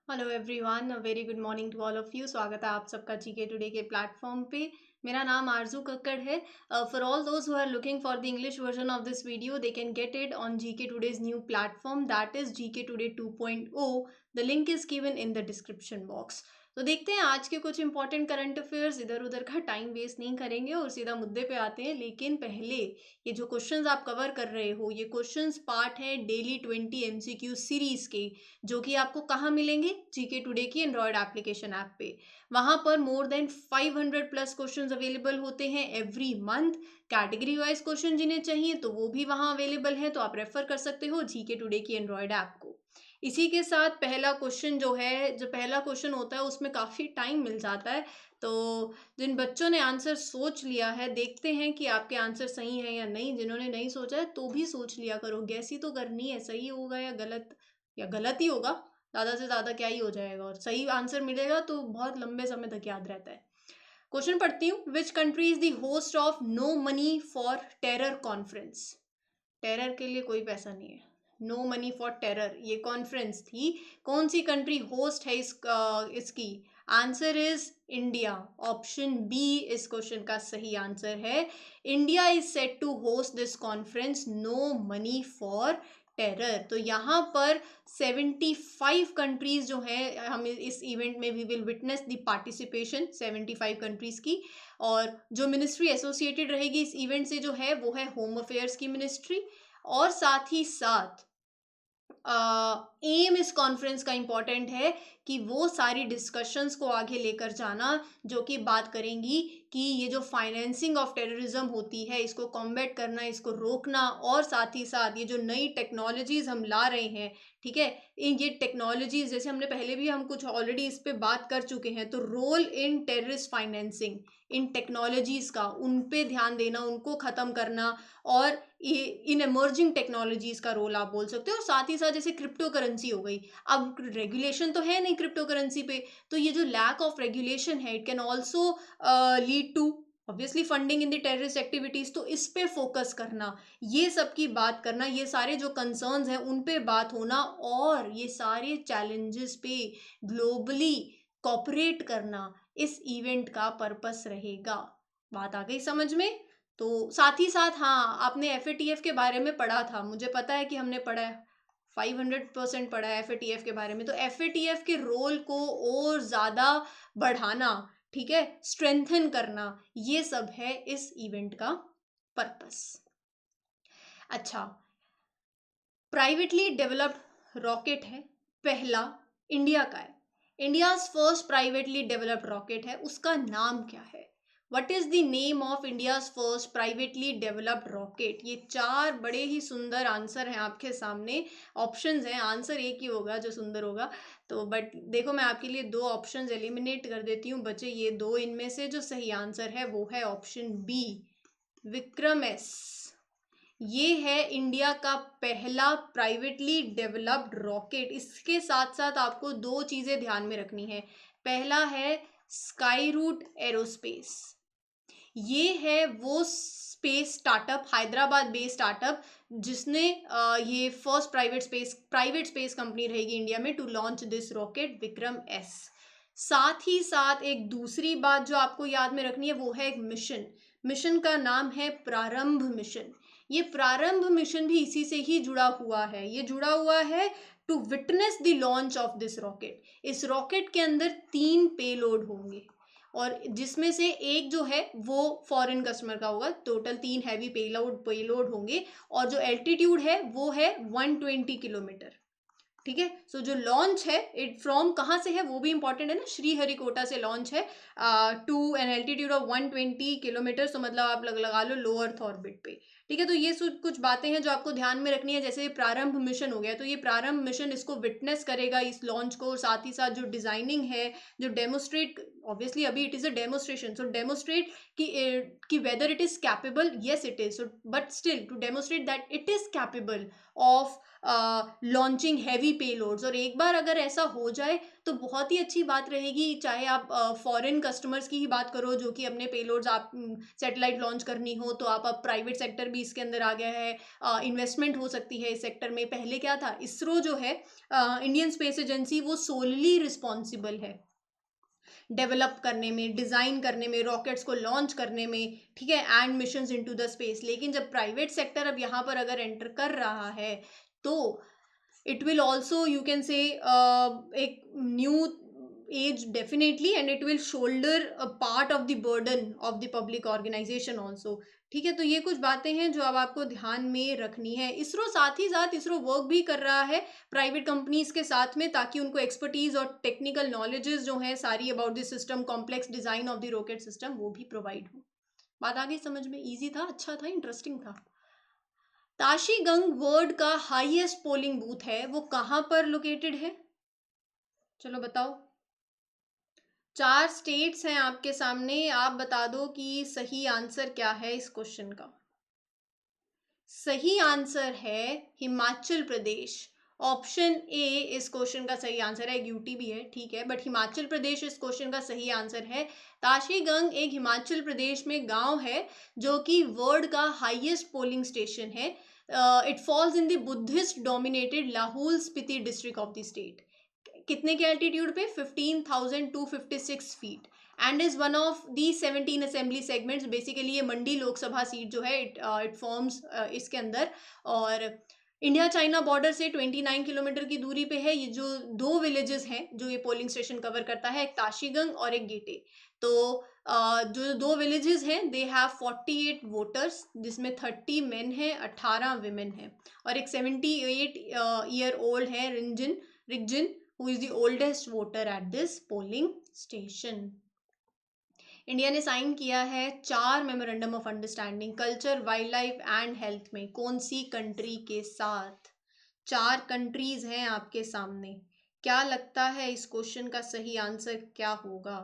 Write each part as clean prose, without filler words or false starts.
Hello everyone, a very good morning to all of you. स्वागत है आप सबका जीके टुडे के प्लेटफॉर्म पे। मेरा नाम आरजू कक्कड़ है। For all those who are looking for the English version of this video, they can get it on GK today's new platform, that is GK today 2.0। The link is given in the description box. तो देखते हैं आज के कुछ important current affairs. इधर उधर का time waste नहीं करेंगे और सीधा मुद्दे पे आते हैं। लेकिन पहले ये जो क्वेश्चंस आप कवर कर रहे हो, ये क्वेश्चंस पार्ट है डेली 20 एमसीक्यू सीरीज के, जो कि आपको कहाँ मिलेंगे? जीके टुडे की एंड्रॉयड एप्लीकेशन ऐप पे। वहां पर more than 500 plus questions available होते हैं every month. Category wise question जिन्हें चाहिए तो वो भी वहां अवेलेबल है, तो आप रेफर कर सकते हो जीके टुडे की एंड्रॉयड ऐप को। इसी के साथ पहला क्वेश्चन जो है, जो पहला क्वेश्चन होता है उसमें काफी टाइम मिल जाता है। तो जिन बच्चों ने आंसर सोच लिया है, देखते हैं कि आपके आंसर सही है या नहीं। जिन्होंने नहीं सोचा है तो भी सोच लिया करो, गैस ही तो करनी है, सही होगा या गलत। या गलत ही होगा, ज़्यादा से ज़्यादा क्या ही हो जाएगा, और सही आंसर मिलेगा तो बहुत लंबे समय तक याद रहता है। क्वेश्चन पढ़ती हूँ। Which country is the host of no money for terror conference? Terror के लिए कोई पैसा नहीं है। नो मनी फॉर टेरर ये कॉन्फ्रेंस थी। कौन सी कंट्री होस्ट है इसकी? Answer is India. Option B इस क्वेश्चन का सही आंसर है। India is set to host this conference no money for terror. तो यहाँ पर 75 कंट्रीज जो है, हम इस इवेंट में we will witness the participation 75 countries की। और जो मिनिस्ट्री एसोसिएटेड रहेगी इस इवेंट से जो है, वो है होम अफेयर्स की मिनिस्ट्री। और साथ ही साथ एम इस कॉन्फ्रेंस का इम्पॉर्टेंट है कि वो सारी डिस्कशंस को आगे लेकर जाना जो कि बात करेंगी कि ये जो फाइनेंसिंग ऑफ टेररिज्म होती है, इसको कॉम्बैट करना, इसको रोकना, और साथ ही साथ ये जो नई टेक्नोलॉजीज हम ला रहे हैं, ठीक है, ये टेक्नोलॉजीज जैसे हमने पहले भी हम कुछ ऑलरेडी इस पे बात कर चुके हैं, तो रोल इन टेररिस्ट फाइनेंसिंग, इन टेक्नोलॉजीज का, उन पे ध्यान देना, उनको ख़त्म करना, और इन एमर्जिंग टेक्नोलॉजीज का रोल आप बोल सकते हो। और साथ ही साथ जैसे क्रिप्टो करेंसी हो गई, अब रेगुलेशन तो है नहीं क्रिप्टो करेंसी पे, तो ये जो लैक ऑफ रेगुलेशन है, it can also lead to obviously funding in the terrorist activities. तो इस पे फोकस करना, ये सब की बात करना, ये सारे जो कंसर्न्स हैं उन पे बात होना, और ये सारे चैलेंजेस पे ग्लोबली कॉपरेट करना इस इवेंट का पर्पस रहेगा। बात आ गई समझ में? तो साथ ही साथ हाँ, आपने एफ के बारे में पढ़ा था, मुझे पता है कि हमने पढ़ा है, 500% पढ़ा है एफ के बारे में। तो एफ के रोल को और ज़्यादा बढ़ाना, ठीक है, स्ट्रेंथन करना, ये सब है इस इवेंट का पर्पस। अच्छा, प्राइवेटली डेवलप्ड रॉकेट है पहला, इंडिया का है। India's first privately developed rocket है, उसका नाम क्या है? What is the name of India's first privately developed rocket? ये चार बड़े ही सुंदर आंसर हैं आपके सामने। ऑप्शंस हैं, आंसर एक ही होगा जो सुंदर होगा। तो बट देखो, मैं आपके लिए दो ऑप्शंस एलिमिनेट कर देती हूँ, बचे ये दो। इनमें से जो सही आंसर है वो है ऑप्शन बी, विक्रम एस। ये है इंडिया का पहला प्राइवेटली डेवलप्ड रॉकेट। इसके साथ साथ आपको दो चीजें ध्यान में रखनी है। पहला है स्काई रूट एरोस्पेस। ये है वो space startup, Hyderabad based startup, जिसने ये फर्स्ट प्राइवेट स्पेस कंपनी रहेगी इंडिया में to launch this rocket Vikram S. साथ ही साथ एक दूसरी बात जो आपको याद में रखनी है वो है एक मिशन। मिशन का नाम है प्रारंभ मिशन। ये प्रारंभ मिशन भी इसी से ही जुड़ा हुआ है। ये जुड़ा हुआ है to witness the launch of this rocket. इस रॉकेट के अंदर 3 पेलोड होंगे, और जिसमें से एक जो है वो फॉरेन कस्टमर का होगा। टोटल 3 हैवी पेलोड होंगे, और जो एल्टीट्यूड है वो है 120 किलोमीटर। ठीक है। सो जो लॉन्च है, इट फ्रॉम कहाँ से है वो भी इंपॉर्टेंट है ना, श्रीहरिकोटा से लॉन्च है to an altitude of 120 kilometre. तो मतलब आप लगा लो लो अर्थ ऑर्बिट पे। ठीक है। तो ये कुछ बातें हैं जो आपको ध्यान में रखनी है। जैसे ये प्रारंभ मिशन हो गया, तो ये प्रारंभ मिशन इसको विटनेस करेगा, इस लॉन्च को। साथ ही साथ जो डिजाइनिंग है, जो डेमोस्ट्रेट, ऑब्वियसली अभी it is a demonstration, so demonstrate कि whether it is capable, yes it is, but still to demonstrate that it is capable of launching heavy payloads. और एक बार अगर ऐसा हो जाए तो बहुत ही अच्छी बात रहेगी। चाहे आप फॉरेन कस्टमर्स की ही बात करो, जो कि अपने पेलोड्स आप सैटेलाइट लॉन्च करनी हो, तो आप प्राइवेट सेक्टर भी इसके अंदर आ गया है, इन्वेस्टमेंट हो सकती है इस सेक्टर में। पहले क्या था, इसरो जो है इंडियन स्पेस एजेंसी, वो सोलली रिस्पॉन्सिबल है डेवलप करने में, डिज़ाइन करने में, रॉकेट्स को लॉन्च करने में, ठीक है, and missions into the space. लेकिन जब प्राइवेट सेक्टर अब यहाँ पर अगर एंटर कर रहा है तो it will also, you can say, a new age definitely, and it will shoulder a part of the burden of the public organization also। ठीक है, तो ये कुछ बातें हैं जो अब आपको ध्यान में रखनी है। इसरो साथ ही साथ इसरो वर्क भी कर रहा है प्राइवेट कंपनीज के साथ में, ताकि उनको एक्सपर्टीज और टेक्निकल नॉलेजेस जो है सारी about the system, complex design of the rocket system, वो भी प्रोवाइड हो। बात आ गई समझ में? इजी था, अच्छा था, इंटरेस्टिंग था। ताशीगंग वर्ल्ड का हाईएस्ट पोलिंग बूथ है, वो कहां पर लोकेटेड है? चलो बताओ। 4 स्टेट्स हैं आपके सामने, आप बता दो कि सही आंसर क्या है इस क्वेश्चन का। सही आंसर है हिमाचल प्रदेश। ऑप्शन ए इस क्वेश्चन का सही आंसर है। यूटी भी है, ठीक है, बट हिमाचल प्रदेश इस क्वेश्चन का सही आंसर है। ताशीगंग एक हिमाचल प्रदेश में गांव है जो कि वर्ल्ड का हाईएस्ट पोलिंग स्टेशन है। It falls in the Buddhist dominated Lahaul Spiti district of the state. कितने के एल्टीट्यूड पे? 15,256 feet, and is one of the 17 assembly segments. Basically ये मंडी लोकसभा सीट जो है, इट फॉर्म्स इसके अंदर। और इंडिया चाइना बॉर्डर से 29 किलोमीटर की दूरी पे है। ये जो 2 विलेजेस हैं जो ये पोलिंग स्टेशन कवर करता है, एक ताशीगंग और एक गेटे। तो जो 2 विलेजेस हैं, दे हैव 48 वोटर्स, जिसमें 30 मेन हैं, 18 विमेन हैं, और एक 78 ईयर ओल्ड है Rigzin, who is the oldest voter at this polling station। India ने साइन किया है 4 memorandum of understanding culture, wild life and health में। कौन सी कंट्री के साथ? 4 कंट्रीज हैं आपके सामने। क्या लगता है इस क्वेश्चन का सही आंसर क्या होगा?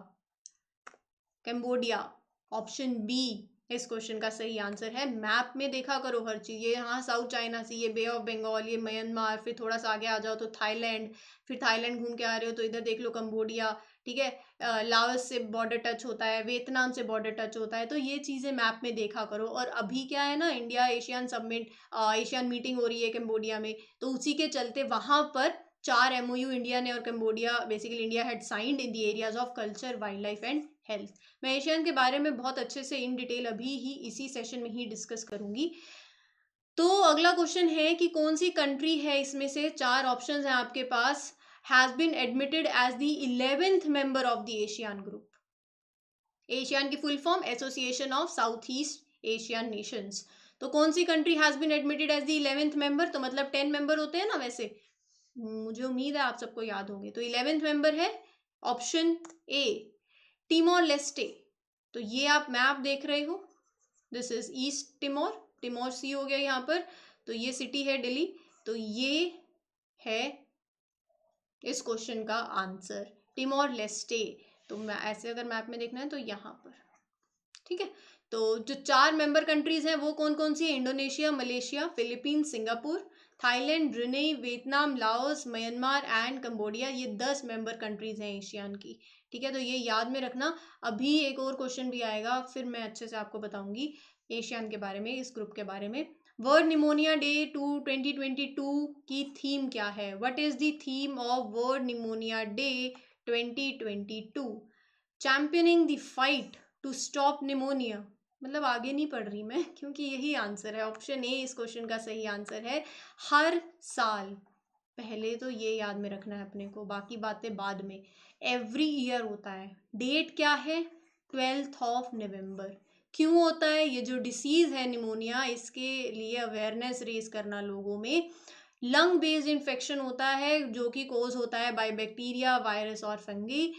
कैम्बोडिया, ऑप्शन बी इस क्वेश्चन का सही आंसर है। मैप में देखा करो हर चीज़। ये यहाँ साउथ चाइना सी, ये बे ऑफ बंगाल, ये म्यांमार, फिर थोड़ा सा आगे आ जाओ तो थाईलैंड, फिर थाईलैंड घूम के आ रहे हो तो इधर देख लो कंबोडिया, ठीक है, लाओस से बॉर्डर टच होता है, वियतनाम से बॉर्डर टच होता है। तो ये चीज़ें मैप में देखा करो। और अभी क्या है ना, India Asian summit, Asian meeting हो रही है कंबोडिया में, तो उसी के चलते वहाँ पर 4 MOU इंडिया ने और Cambodia, basically India had signed in the areas of culture, wild life and health. मैं एशियन के बारे में बहुत अच्छे से इन डिटेल अभी ही इसी सेशन में ही डिस्कस करूंगी। तो अगला क्वेश्चन है कि कौन सी कंट्री है इसमें से, 4 ऑप्शंस हैं आपके पास, has been admitted as the 11th member of the ASEAN group. ASEAN की full form association of south east Asian nations. तो कौन सी country has been admitted as the 11th member? तो मतलब 10 मेंबर होते हैं ना वैसे, मुझे उम्मीद है आप सबको याद होंगे। तो 11th मेंबर है ऑप्शन ए, टिमोर लेस्टे। तो ये आप मैप देख रहे हो, दिस इज ईस्ट टिमोर, टिमोर सी हो गया यहाँ पर। तो ये सिटी है दिल्ली। तो ये है इस क्वेश्चन का आंसर, टिमोर लेस्टे। तो ऐसे अगर मैप में देखना है तो यहाँ पर, ठीक है। तो जो 4 मेंबर कंट्रीज हैं वो कौन कौन सी है? Indonesia, Malaysia, Philippines, Singapore, Thailand, Brunei, Vietnam, Laos, Myanmar and Cambodia. ये 10 मेंबर कंट्रीज हैं एशियन की, ठीक है। तो ये याद में रखना। अभी एक और क्वेश्चन भी आएगा, फिर मैं अच्छे से आपको बताऊंगी एशियन के बारे में, इस ग्रुप के बारे में। वर्ल्ड निमोनिया डे 2022 की थीम क्या है? What is the theme of world pneumonia day 2022? Championing the fight to stop pneumonia. मतलब आगे नहीं पढ़ रही मैं, क्योंकि यही आंसर है। ऑप्शन ए इस क्वेश्चन का सही आंसर है। हर साल, पहले तो ये याद में रखना है अपने को, बाकी बातें बाद में। एवरी ईयर होता है। डेट क्या है? 12th of November. क्यों होता है? ये जो डिसीज है निमोनिया, इसके लिए अवेयरनेस रेज करना लोगों में। लंग बेस्ड इन्फेक्शन होता है जो कि कोज होता है बाय बैक्टीरिया, वायरस और fungi.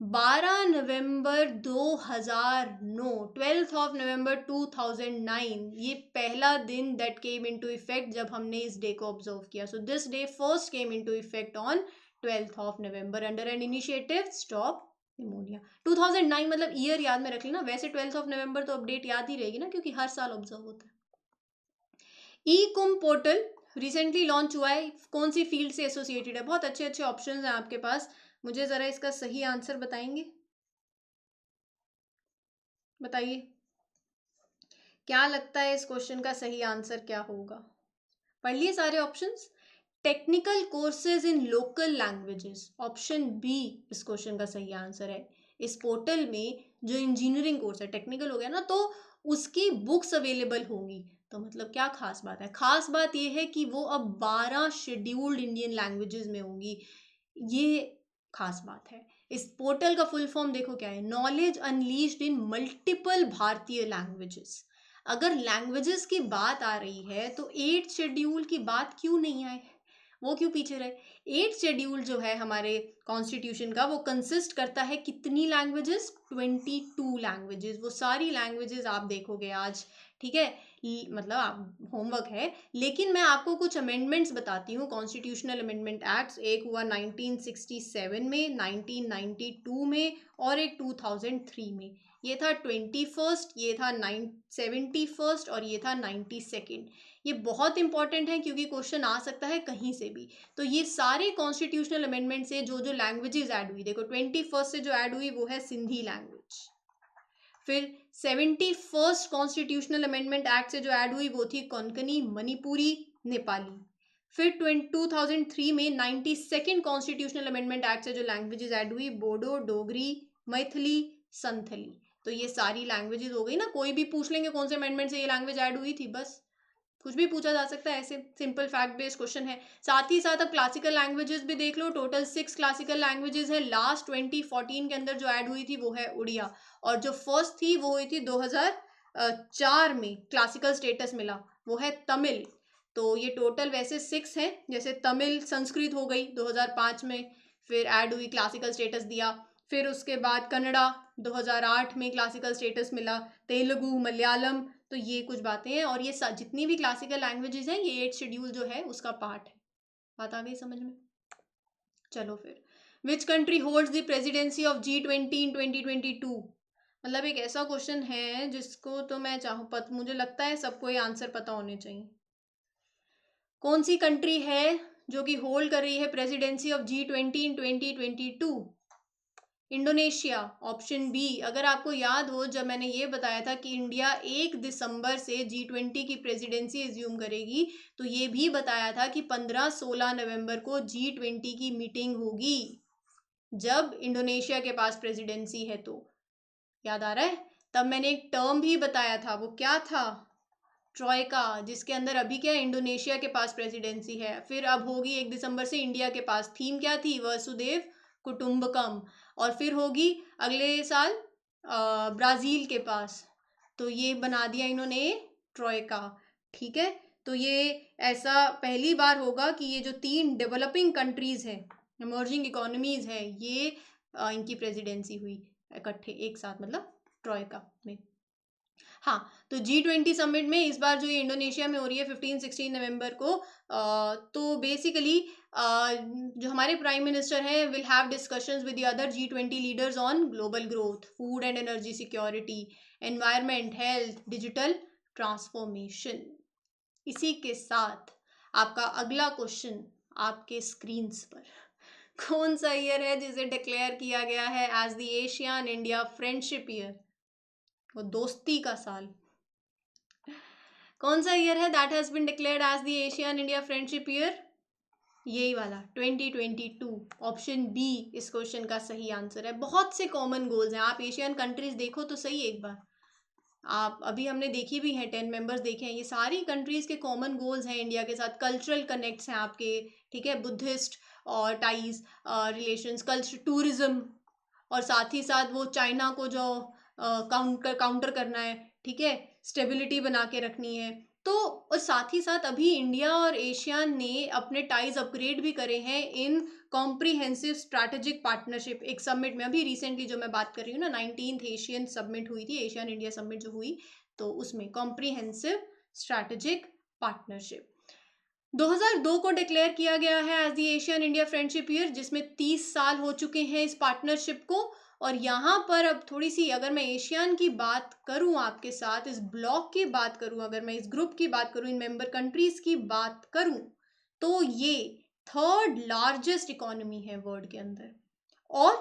12 November 2009, 12th of November 2009, ये पहला दिन दैट केम इनटू इफेक्ट जब हमने इस डे को ऑब्जर्व किया। So this day first came into effect on 12th of November under an initiative stop pneumonia. 2009 मतलब ईयर याद में रख लेना। वैसे 12th ऑफ नवंबर तो अपडेट याद ही रहेगी ना, क्योंकि हर साल ऑब्जर्व होता है। ई कुम पोर्टल रिसेंटली लॉन्च हुआ है, कौन सी फील्ड से एसोसिएटेड है? बहुत अच्छे अच्छे ऑप्शंस हैं आपके पास, मुझे जरा इसका सही आंसर बताएंगे? बताइए क्या लगता है इस क्वेश्चन का सही आंसर क्या होगा? पढ़ लिए सारे options? Technical courses in local languages, option B इस क्वेश्चन का सही आंसर है। इस पोर्टल में जो इंजीनियरिंग कोर्स है, टेक्निकल हो गया ना, तो उसकी बुक्स अवेलेबल होंगी। तो मतलब क्या खास बात है? खास बात यह है कि वो अब 12 शेड्यूल्ड इंडियन लैंग्वेजेस में होंगी। ये खास बात है। इस पोर्टल का फुल फॉर्म देखो क्या है, नॉलेज अनलीश्ड इन मल्टीपल भारतीय लैंग्वेजेस। अगर लैंग्वेजेस की बात आ रही है तो 8 शेड्यूल की बात क्यों नहीं आए, वो क्यों पीछे रहे? 8 शेड्यूल जो है हमारे कॉन्स्टिट्यूशन का, वो कंसिस्ट करता है कितनी लैंग्वेजेस? 22 लैंग्वेजेस। वो सारी लैंग्वेजेस आप देखोगे आज, ठीक है, मतलब आप होमवर्क है। लेकिन मैं आपको कुछ अमेंडमेंट्स बताती हूँ, कॉन्स्टिट्यूशनल अमेंडमेंट एक्ट्स। एक हुआ 1967 में, 1992 में, और एक 2003 में। ये था 21st, ये था 71st, और ये था 92nd। ये बहुत इंपॉर्टेंट है क्योंकि क्वेश्चन आ सकता है कहीं से भी। तो ये सारे कॉन्स्टिट्यूशनल अमेंडमेंट से जो जो लैंग्वेजेस ऐड हुई, देखो 21st से जो ऐड हुई वो है सिंधी लैंग्वेज। फिर 71st कॉन्स्टिट्यूशनल अमेंडमेंट एक्ट से जो ऐड हुई वो थी कोंकणी, मणिपुरी, नेपाली। फिर 2003 में 92nd कॉन्स्टिट्यूशनल अमेंडमेंट एक्ट से जो लैंग्वेजेस ऐड हुई, बोडो, डोगरी, मैथिली, संथली। तो ये सारी लैंग्वेजेस हो गई ना। कोई भी पूछ लेंगे कौन से अमेंडमेंट से ये लैंग्वेज ऐड हुई थी, बस कुछ भी पूछा जा सकता है, ऐसे सिंपल फैक्ट बेस्ड क्वेश्चन है। साथ ही साथ अब क्लासिकल लैंग्वेजेस भी देख लो, टोटल 6 क्लासिकल लैंग्वेजेस है। लास्ट 2014 के अंदर जो ऐड हुई थी वो है उड़िया, और जो फर्स्ट थी वो हुई थी 2004 में, क्लासिकल स्टेटस मिला, वो है तमिल। तो ये टोटल वैसे 6 हैं, जैसे तमिल संस्कृत हो गई 2005 में, फिर ऐड हुई, क्लासिकल स्टेटस दिया। फिर उसके बाद कन्नड़ा 2008 में क्लासिकल स्टेटस मिला, तेलुगु, मलयालम। तो ये कुछ बातें हैं, और ये जितनी भी क्लासिकल लैंग्वेजेस हैं ये 8 शेड्यूल जो है उसका पार्ट है। बात आ गई समझ में? चलो फिर, which country holds the presidency of G20 in 2022? मतलब एक ऐसा क्वेश्चन है जिसको तो मैं चाहूँ मुझे लगता है सबको ये आंसर पता होने चाहिए। कौन सी कंट्री है जो कि होल्ड कर रही है presidency of G20 in 2022? Indonesia, option B. अगर आपको याद हो, जब मैंने ये बताया था कि इंडिया 1 दिसंबर से G20 की प्रेसिडेंसी एज्यूम करेगी, तो ये भी बताया था कि 15-16 नवंबर को G20 की मीटिंग होगी, जब इंडोनेशिया के पास प्रेसिडेंसी है। तो याद आ रहा है? तब मैंने एक टर्म भी बताया था, वो क्या था? ट्रॉयका, जिसके अंदर अभी क्या है, इंडोनेशिया के पास प्रेसिडेंसी है, फिर अब होगी 1 दिसंबर से इंडिया के पास। थीम क्या थी? वसुदेव कुटुंबकम। और फिर होगी अगले साल ब्राज़ील के पास। तो ये बना दिया इन्होंने ट्रॉयका, ठीक है। तो ये ऐसा पहली बार होगा कि ये जो 3 डेवलपिंग कंट्रीज़ हैं, इमर्जिंग इकोनॉमीज़ है, ये इनकी प्रेसिडेंसी हुई इकट्ठे एक साथ, मतलब ट्रॉयका में। हाँ, तो G20 समिट में इस बार जो ये इंडोनेशिया में हो रही है 15-16 नवंबर को, तो बेसिकली जो हमारे प्राइम मिनिस्टर हैं will have discussions with the other G20 leaders on global growth, food and energy security, environment, health, digital transformation. इसी के साथ आपका अगला क्वेश्चन आपके स्क्रीन्स पर, कौन सा ईयर है जिसे डिक्लेयर किया गया है as the ASEAN India friendship year? वो दोस्ती का साल। कौन सा ईयर है that has been declared as the ASEAN India friendship year? यही वाला 2022। ऑप्शन बी इस क्वेश्चन का सही आंसर है। बहुत से कॉमन गोल्स हैं, आप एशियन कंट्रीज देखो तो सही एक बार, आप अभी हमने देखी भी हैं, 10 मेंबर्स देखे हैं, ये सारी कंट्रीज के कॉमन गोल्स हैं इंडिया के साथ। कल्चरल कनेक्ट्स हैं आपके, ठीक है, बुद्धिस्ट और टाइज, रिलेशंस, कल्चर, टूरिज्म, और साथ ही साथ वो चाइना को जो काउंटर करना है, ठीक है, स्टेबिलिटी बना के रखनी है। तो और साथ ही साथ अभी इंडिया और एशियन ने अपने टाइज अपग्रेड भी करे हैं इन कॉम्प्रीहेंसिव स्ट्रैटेजिक पार्टनरशिप। एक समिट में अभी रिसेंटली जो मैं बात कर रही हूँ ना, 19th एशियन समिट हुई थी, एशियन इंडिया समिट जो हुई, तो उसमें कॉम्प्रीहेंसिव स्ट्रैटेजिक पार्टनरशिप 2002 को डिक्लेयर किया गया है as the ASEAN India friendship year, जिसमें 30 साल हो चुके हैं इस पार्टनरशिप को। और यहाँ पर अब थोड़ी सी, अगर मैं एशियन की बात करूँ आपके साथ, इस ब्लॉक की बात करूँ, अगर मैं इस ग्रुप की बात करूँ, इन मेंबर कंट्रीज की बात करूँ, तो ये 3rd लार्जेस्ट इकोनॉमी है वर्ल्ड के अंदर, और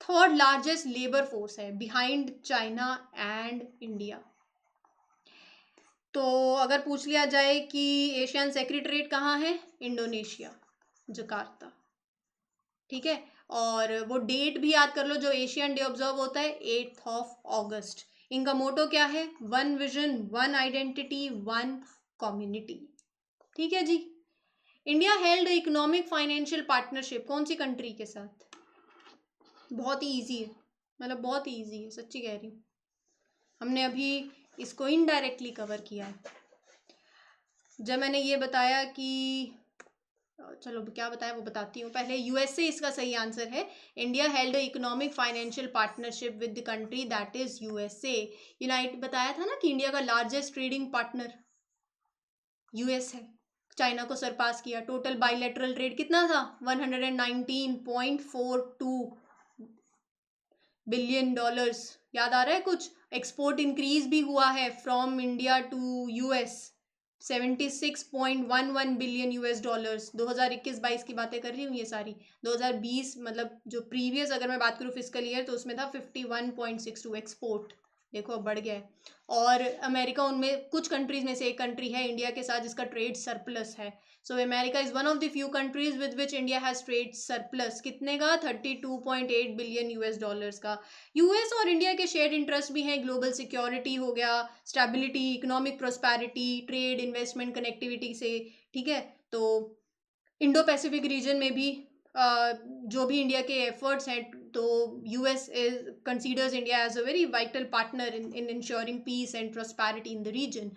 3rd लार्जेस्ट लेबर फोर्स है बिहाइंड चाइना एंड इंडिया। तो अगर पूछ लिया जाए कि एशियन सेक्रेटरीट कहाँ है, इंडोनेशिया, जकार्ता, ठीक है। और वो डेट भी याद कर लो जो एशियन डे ऑब्जर्व होता है, 8 अगस्त। इनका मोटो क्या है, one vision, one identity, one community, ठीक है जी। India held economic financial partnership कौन सी कंट्री के साथ? बहुत ही ईजी है, मतलब बहुत ही ईजी है, सच्ची कह रही हूँ। हमने अभी इसको इनडायरेक्टली कवर किया है जब मैंने ये बताया कि, चलो क्या बताया वो बताती हूँ पहले। यूएसए इसका सही आंसर है। India held economic financial partnership with the country that is USA. Unite बताया था ना कि इंडिया का लार्जेस्ट ट्रेडिंग पार्टनर यूएस है, चाइना को सरपास किया। टोटल बाइलेटरल ट्रेड कितना था, 119.42 बिलियन डॉलर्स। याद आ रहा है कुछ? एक्सपोर्ट इंक्रीज भी हुआ है from India to US, 76.11 billion US dollars. 2021-22 की बातें कर रही हूँ ये सारी। 2020 मतलब जो प्रीवियस अगर मैं बात करूँ फिस्कल ईयर, तो उसमें था 51.62 एक्सपोर्ट। देखो अब बढ़ गया है। और अमेरिका उनमें कुछ कंट्रीज में से एक कंट्री है इंडिया के साथ जिसका ट्रेड सरप्लस है। So America is one of the few countries with which India has trade surplus. कितने का? 32.8 बिलियन यूएस डॉलर्स का। यूएस और इंडिया के शेयर्ड इंटरेस्ट भी हैं, ग्लोबल सिक्योरिटी हो गया, stability, economic prosperity, trade, investment, connectivity से, ठीक है। तो इंडो पैसिफिक रीजन में भी जो भी इंडिया के एफर्ट्स हैं, तो US considers India as a very vital partner in ensuring peace and prosperity in the region.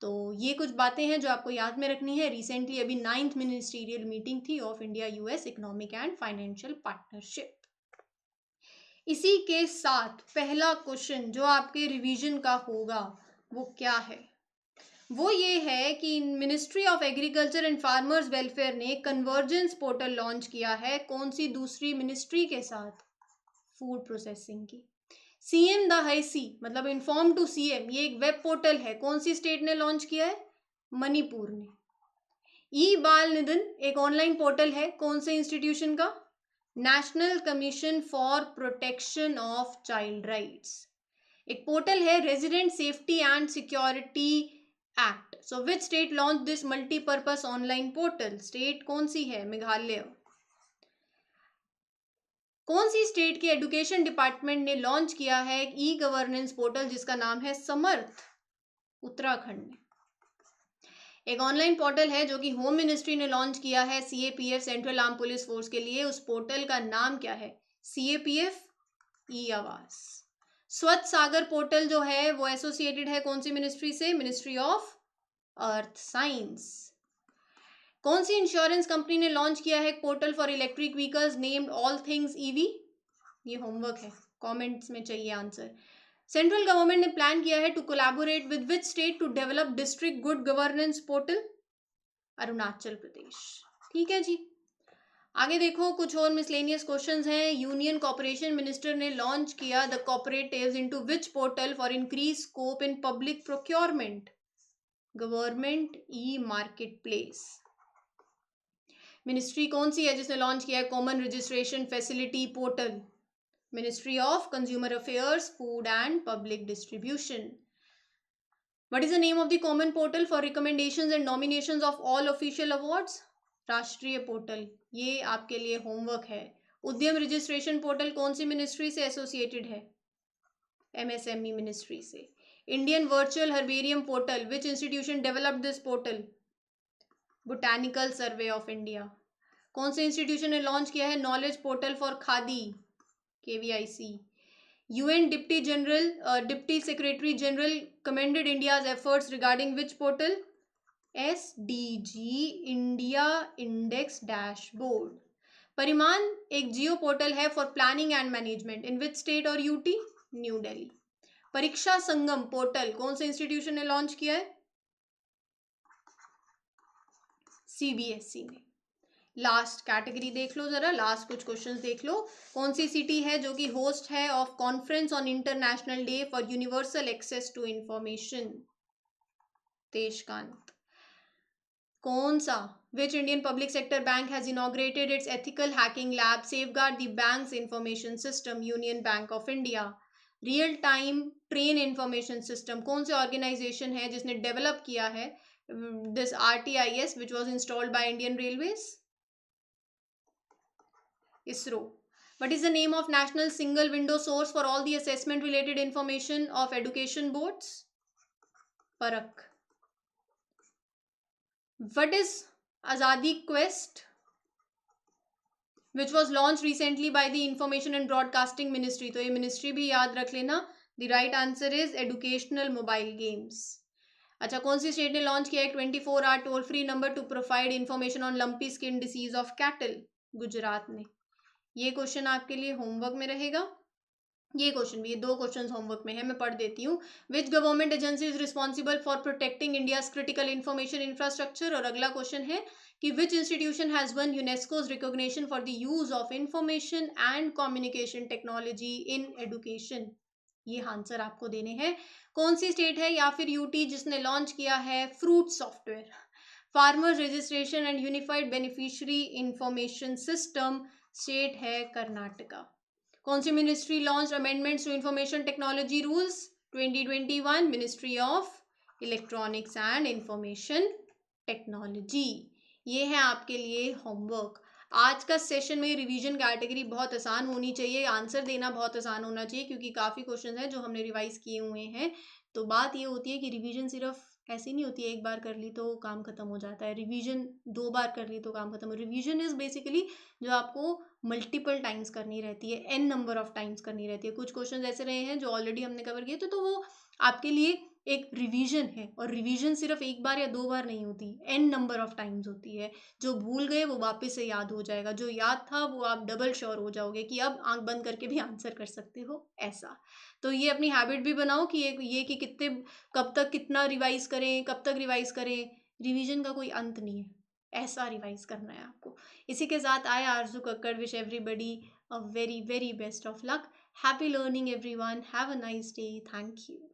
तो ये कुछ बातें हैं जो आपको याद में रखनी है। रिसेंटली अभी 9th मिनिस्टीरियल मीटिंग थी of India US economic and financial partnership. इसी के साथ पहला क्वेश्चन जो आपके रिवीजन का होगा वो क्या है? वो ये है कि ministry of agriculture and farmers welfare ने कन्वर्जेंस पोर्टल लॉन्च किया है। कौन सी दूसरी मिनिस्ट्री के साथ? फूड प्रोसेसिंग की। सीएम द हाईसी मतलब इन्फॉर्म टू सीएम, ये एक वेब पोर्टल है। कौन सी स्टेट ने लॉन्च किया है? मणिपुर ने। ई बाल निधन एक ऑनलाइन पोर्टल है, कौन से इंस्टीट्यूशन का? National commission for protection of child rights. एक पोर्टल है resident safety and security act. So which state launch this multipurpose online portal? State कौन सी है? मेघालय। कौन सी स्टेट के एजुकेशन डिपार्टमेंट ने लॉन्च किया है एक ई गवर्नेंस पोर्टल जिसका नाम है समर्थ? उत्तराखंड ने। एक ऑनलाइन पोर्टल है जो कि होम मिनिस्ट्री ने लॉन्च किया है CAPF, central arm police force के लिए। उस पोर्टल का नाम क्या है? सीएपीएफ ई आवास। स्वच्छ सागर पोर्टल जो है वो एसोसिएटेड है कौन सी मिनिस्ट्री से? Ministry of earth science. कौन सी इंश्योरेंस कंपनी ने लॉन्च किया है portal for electric vehicles named all things EV? ये होमवर्क है, कमेंट्स में चाहिए आंसर। सेंट्रल गवर्नमेंट ने प्लान किया है to collaborate with which state to develop district good governance portal? Arunachal Pradesh, ठीक है जी। आगे देखो कुछ और मिसलेनियस क्वेश्चंस हैं। यूनियन कॉर्पोरेशन मिनिस्टर ने लॉन्च किया the कॉर्पोरेटिव्स into which portal for increase scope in public procurement? Government e market place. Ministry कौन सी है जिसने लॉन्च किया है common registration facility portal? Ministry of consumer affairs, food and public distribution. What is the name of the common portal for recommendations and nominations of all official awards? राष्ट्रीय portal. ये आपके लिए होमवर्क है। उद्यम registration portal कौन सी ministry से associated है? एमएसएमई मिनिस्ट्री से। Indian virtual herbarium portal, which institution developed this portal? Botanical survey of India. कौन से इंस्टीट्यूशन ने लॉन्च किया है knowledge portal for khadi? KVIC. UN Deputy Secretary General commended India's efforts regarding which portal? SDG India Index Dashboard. परिमान एक जियो portal है for planning and management in which state और UT? New Delhi. परीक्षा संगम portal कौन से institution ने launch किया है? CBSE ने। लास्ट कैटेगरी देख लो जरा, लास्ट कुछ क्वेश्चंस देख लो। कौन सी सिटी है जो कि होस्ट है of conference on international day for universal access to information? देशकांत। कौन सा? Which Indian public sector bank has inaugurated its ethical hacking lab safeguard the banks information system? Union bank of India. Real time train information system कौन से organisation है जिसने develop किया है this RTIS which was installed by Indian railways? ISRO. What is the name of national single window source for all the assessment related information of education boards? Parak. What is Azadi Quest, which was launched recently by the Information and Broadcasting Ministry? तो ये ministry भी याद रख लेना. The right answer is educational mobile games. अच्छा, कौन सी state ने launch किया है 24 hour toll free number to provide information on lumpy skin disease of cattle? Gujarat ने. ये क्वेश्चन आपके लिए होमवर्क में रहेगा. ये क्वेश्चन भी, ये 2 क्वेश्चन होमवर्क में है, मैं पढ़ देती हूँ. Which government agency is responsible for protecting India's critical information infrastructure? और अगला क्वेश्चन है कि विच institution has one UNESCO's recognition for the use of information and communication technology in education? ये आंसर आपको देने हैं. कौन सी स्टेट है या फिर यूटी जिसने लॉन्च किया है fruit software? Farmers registration and unified beneficiary information system, state है कर्नाटका. कौन सी ministry launch amendments to information technology rules 2021? Ministry of electronics and information technology. ये है आपके लिए होमवर्क. आज का सेशन में रिवीजन कैटेगरी बहुत आसान होनी चाहिए, आंसर देना बहुत आसान होना चाहिए क्योंकि काफ़ी क्वेश्चन हैं जो हमने रिवाइज किए हुए हैं. तो बात ये होती है कि रिवीजन सिर्फ ऐसी नहीं होती है, एक बार कर ली तो काम खत्म हो जाता है. रिवीजन 2 बार कर ली तो काम खत्म हो. रिवीजन इज बेसिकली जो आपको मल्टीपल टाइम्स करनी रहती है, n नंबर ऑफ टाइम्स करनी रहती है. कुछ क्वेश्चन ऐसे रहे हैं जो ऑलरेडी हमने कवर किए तो वो आपके लिए एक रिवीजन है. और रिवीजन सिर्फ एक बार या 2 बार नहीं होती, n नंबर ऑफ टाइम्स होती है. जो भूल गए वो वापस से याद हो जाएगा, जो याद था वो आप डबल श्योर हो जाओगे कि अब आंख बंद करके भी आंसर कर सकते हो, ऐसा. तो ये अपनी हैबिट भी बनाओ कि ये कि कितने कब तक कितना रिवाइज करें, कब तक रिवाइज करें. रिवीजन का कोई अंत नहीं है, ऐसा रिवाइज करना है आपको. इसी के साथ आई आरजू Kakkar wish everybody a very very best of luck. Happy learning everyone. Have a nice day. Thank you.